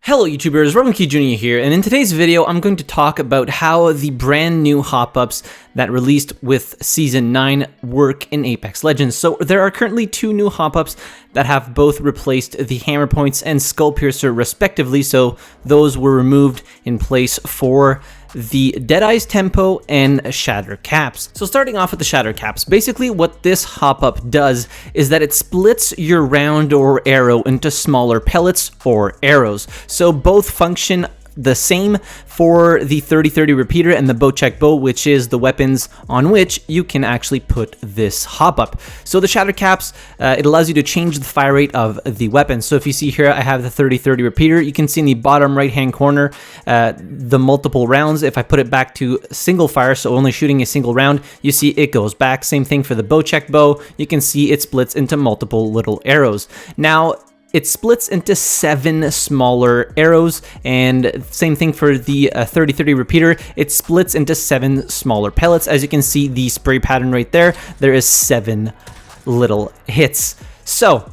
Hello YouTubers, RogueMonkeyJr here, and in today's video I'm going to talk about how the brand new hop-ups that released with Season 9 work in Apex Legends. So there are currently two new hop-ups that have both replaced the hammerpoints and skull piercer respectively, so those were removed in place for the Deadeyes Tempo and Shatter Caps. So starting off with the Shatter Caps, basically what this hop-up does is that it splits your round or arrow into smaller pellets or arrows. So both function the same for the 30-30 repeater and the Bocek Bow, which is the weapons on which you can actually put this hop-up. So the Shatter Caps, it allows you to change the fire rate of the weapon. So if you see here, I have the 30-30 repeater. You can see in the bottom right-hand corner the multiple rounds. If I put it back to single fire, so only shooting a single round, you see it goes back. Same thing for the Bocek Bow. You can see it splits into multiple little arrows. Now, it splits into 7 smaller arrows, and same thing for the 30-30 repeater. It splits into 7 smaller pellets. As you can see, the spray pattern right there, there is 7 little hits. So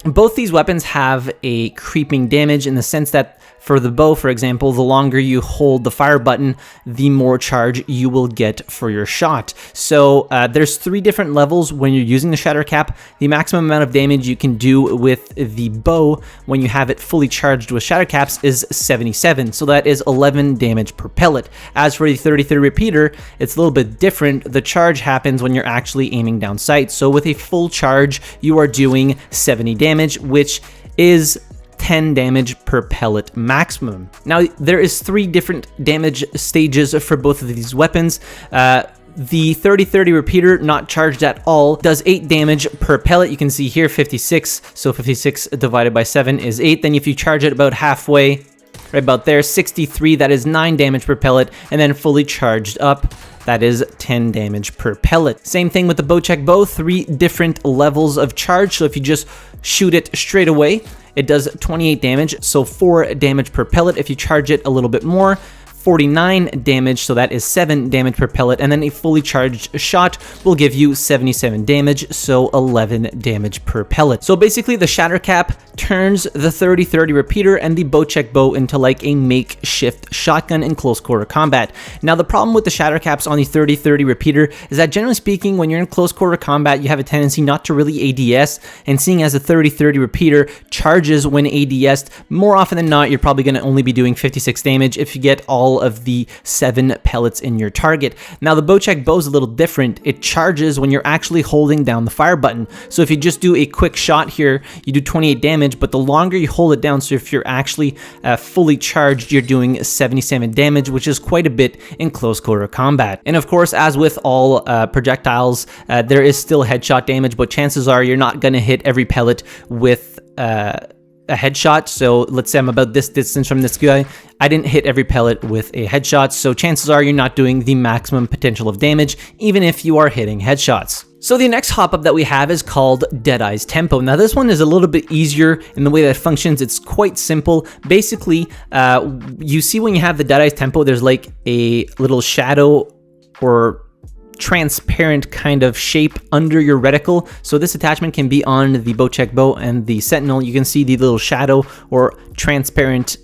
both these weapons have a creeping damage in the sense that for the bow, for example, the longer you hold the fire button, the more charge you will get for your shot. So there's 3 different levels when you're using the Shatter Cap. The maximum amount of damage you can do with the bow when you have it fully charged with Shatter Caps is 77. So that is 11 damage per pellet. As for the 30-30 repeater, it's a little bit different. The charge happens when you're actually aiming down sight. So with a full charge, you are doing 70 damage, which is 10 damage per pellet maximum. Now, there is 3 different damage stages for both of these weapons. The 30-30 repeater, not charged at all, does 8 damage per pellet. You can see here 56, so 56 divided by 7 is 8. Then if you charge it about halfway, right about there, 63, that is 9 damage per pellet, and then fully charged up, that is 10 damage per pellet. Same thing with the Bocek Bow, 3 different levels of charge, so if you just shoot it straight away, it does 28 damage, so 4 damage per pellet. If you charge it a little bit more, 49 damage, so that is 7 damage per pellet, and then a fully charged shot will give you 77 damage, so 11 damage per pellet. So basically the Shatter Cap turns the 30-30 repeater and the Bocek Bow into like a makeshift shotgun in close quarter combat. Now the problem with the Shatter Caps on the 30-30 repeater is that generally speaking, when you're in close quarter combat, you have a tendency not to really ADS, and seeing as the 30-30 repeater charges when ADS'd, more often than not, you're probably going to only be doing 56 damage if you get all of the 7 pellets in your target. Now the Bocek Bow is a little different. It charges when you're actually holding down the fire button. So if you just do a quick shot here, you do 28 damage, but the longer you hold it down, so if you're actually fully charged, you're doing 77 damage, which is quite a bit in close quarter combat. And of course, as with all projectiles, there is still headshot damage, but chances are you're not going to hit every pellet with a headshot. So let's say I'm about this distance from this guy. I didn't hit every pellet with a headshot, so chances are you're not doing the maximum potential of damage, even if you are hitting headshots. So the next hop-up that we have is called Deadeyes Tempo. Now this one is a little bit easier in the way that it functions. It's quite simple. Basically, you see when you have the Deadeyes Tempo, there's like a little shadow or transparent kind of shape under your reticle. So this attachment can be on the Bocek Bow and the Sentinel. You can see the little shadow or transparent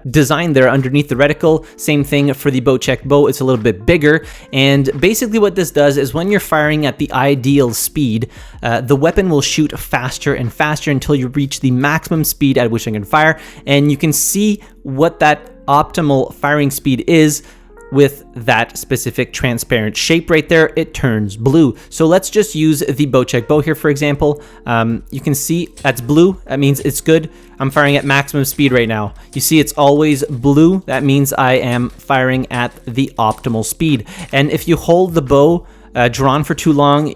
design there underneath the reticle. Same thing for the Bocek Bow. It's a little bit bigger, and basically what this does is when you're firing at the ideal speed, the weapon will shoot faster and faster until you reach the maximum speed at which it can fire, and you can see what that optimal firing speed is. With that specific transparent shape right there, it turns blue. So let's just use the Bocek Bow here, for example. You can see that's blue. That means it's good. I'm firing at maximum speed right now. You see it's always blue. That means I am firing at the optimal speed. And if you hold the bow drawn for too long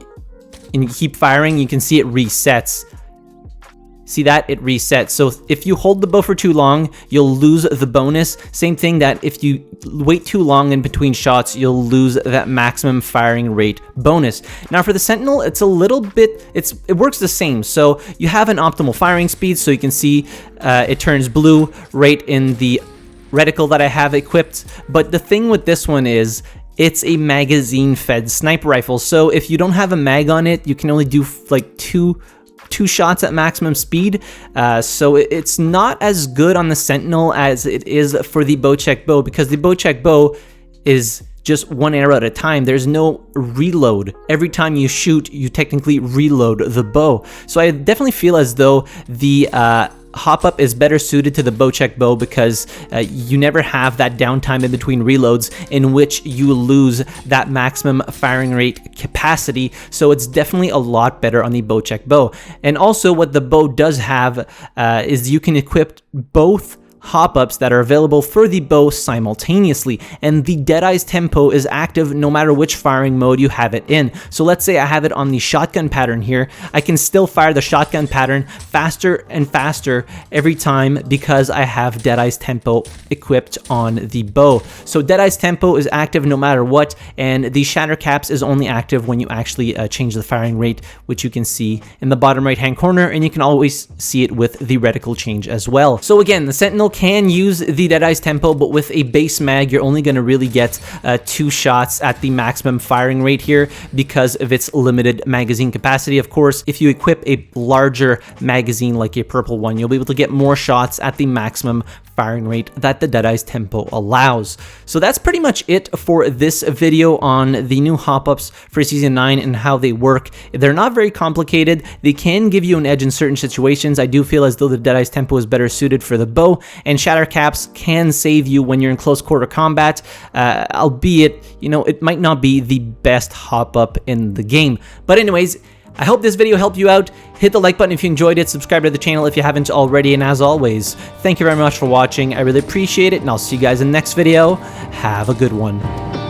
and you keep firing, you can see it resets. See that? It resets. So if you hold the bow for too long, you'll lose the bonus. Same thing that if you wait too long in between shots, you'll lose that maximum firing rate bonus. Now for the Sentinel, it's a little bit, it works the same. So you have an optimal firing speed, so you can see it turns blue right in the reticle that I have equipped. But the thing with this one is, it's a magazine-fed sniper rifle. So if you don't have a mag on it, you can only do like 2 2 shots at maximum speed, so it's not as good on the Sentinel as it is for the Bocek Bow, because the Bocek Bow is just 1 arrow at a time. There's no reload. Every time you shoot, you technically reload the bow. So I definitely feel as though the hop-up is better suited to the Bocek Bow, because you never have that downtime in between reloads in which you lose that maximum firing rate capacity. So it's definitely a lot better on the Bocek Bow. And also what the bow does have is you can equip both hop-ups that are available for the bow simultaneously, and the Deadeyes Tempo is active no matter which firing mode you have it in. So let's say I have it on the shotgun pattern here, I can still fire the shotgun pattern faster and faster every time because I have Deadeyes Tempo equipped on the bow. So Deadeyes Tempo is active no matter what, and the Shatter Caps is only active when you actually change the firing rate, which you can see in the bottom right hand corner, and you can always see it with the reticle change as well. So again, the Sentinel can use the Deadeyes Tempo, but with a base mag, you're only going to really get 2 shots at the maximum firing rate here because of its limited magazine capacity. Of course, if you equip a larger magazine like a purple one, you'll be able to get more shots at the maximum firing rate that the Deadeyes Tempo allows. So that's pretty much it for this video on the new hop-ups for Season 9 and how they work. They're not very complicated. They can give you an edge in certain situations. I do feel as though the Deadeyes Tempo is better suited for the bow, and Shatter Caps can save you when you're in close quarter combat, albeit, you know, it might not be the best hop-up in the game. But anyways, I hope this video helped you out. Hit the like button if you enjoyed it, subscribe to the channel if you haven't already, and as always, thank you very much for watching. I really appreciate it, and I'll see you guys in the next video. Have a good one.